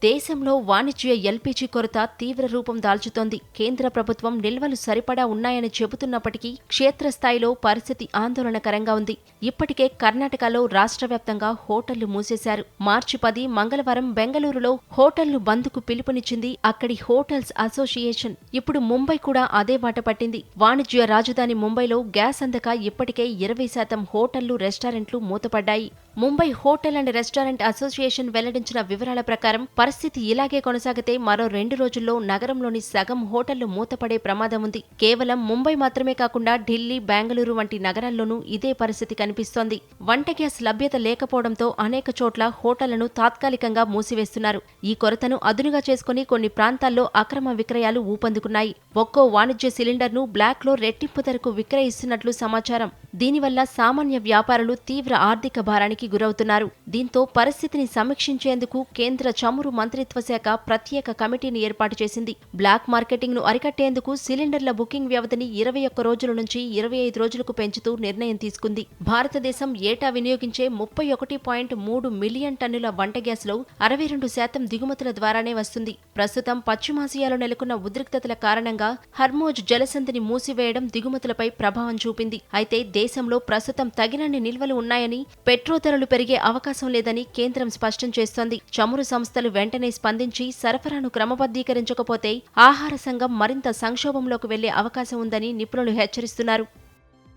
దేశంలో వాణిజ్య ఎల్పీజీ కొరత తీవ్ర రూపం దాల్చుతోంది. కేంద్ర ప్రభుత్వం నిల్వలు సరిపడా ఉన్నాయని చెబుతున్నప్పటికీ క్షేత్రస్థాయిలో పరిస్థితి ఆందోళనకరంగా ఉంది. ఇప్పటికే కర్ణాటకలో రాష్ట్ర వ్యాప్తంగా హోటళ్లు మూసేశారు. మార్చి 10 మంగళవారం బెంగళూరులో హోటళ్లు బంద్కు పిలుపునిచ్చింది అక్కడి హోటల్స్ అసోసియేషన్. ఇప్పుడు ముంబై కూడా అదే బాట పట్టింది. వాణిజ్య రాజధాని ముంబైలో గ్యాస్ అందక ఇప్పటికే 20% హోటళ్లు, రెస్టారెంట్లు మూతపడ్డాయి. Mumbai hotel and restaurant association వెల్లడించిన వివరాల ప్రకారం పరిస్థితి ఇలాగే కొనసాగితే మరో 2 రోజుల్లో నగరంలోని సగం హోటళ్లు మూతపడే ప్రమాదం ఉంది. కేవలం ముంబై మాత్రమే కాకుండా ఢిల్లీ, బెంగళూరు వంటి నగరాల్లోనూ ఇదే పరిస్థితి కనిపిస్తోంది. వంట గ్యాస్ లభ్యత లేకపోవడంతో అనేక చోట్ల హోటళ్లను తాత్కాలికంగా మూసివేస్తున్నారు. ఈ కొరతను అదునుగా చేసుకుని కొన్ని ప్రాంతాల్లో అక్రమ విక్రయాలు ఊపందుకున్నాయి. ఒక్కో వాణిజ్య సిలిండర్ను బ్లాక్లో రెట్టింపు ధరకు విక్రయిస్తున్నట్లు సమాచారం. దీనివల్ల సామాన్య వ్యాపారులు తీవ్ర ఆర్థిక భారానికి గురవుతున్నారు. దీంతో పరిస్థితిని సమీక్షించేందుకు కేంద్ర చమురు మంత్రిత్వ శాఖ ప్రత్యేక కమిటీని ఏర్పాటు చేసింది. బ్లాక్ మార్కెటింగ్ ను అరికట్టేందుకు సిలిండర్ల బుకింగ్ వ్యవధిని 21 రోజుల నుంచి 25 రోజులకు పెంచుతూ నిర్ణయం తీసుకుంది. భారతదేశం ఏటా వినియోగించే 31.3 మిలియన్ టన్నుల వంట గ్యాస్లో 62% దిగుమతుల ద్వారానే వస్తుంది. ప్రస్తుతం పశ్చిమాసియాలో నెలకొన్న ఉద్రిక్తతల కారణంగా హర్మోజ్ జలసంధిని మూసివేయడం దిగుమతులపై ప్రభావం చూపింది. అయితే దేశంలో ప్రస్తుతం తగినన్ని నిల్వలు ఉన్నాయని, పెట్రోల్ ధరలు పెరిగే అవకాశం లేదని కేంద్రం స్పష్టం చేస్తోంది. చమురు సంస్థలు వెంటనే స్పందించి సరఫరాను క్రమబద్ధీకరించకపోతే ఆహార సంఘం మరింత సంక్షోభంలోకి వెళ్లే అవకాశం ఉందని నిపుణులు హెచ్చరిస్తున్నారు.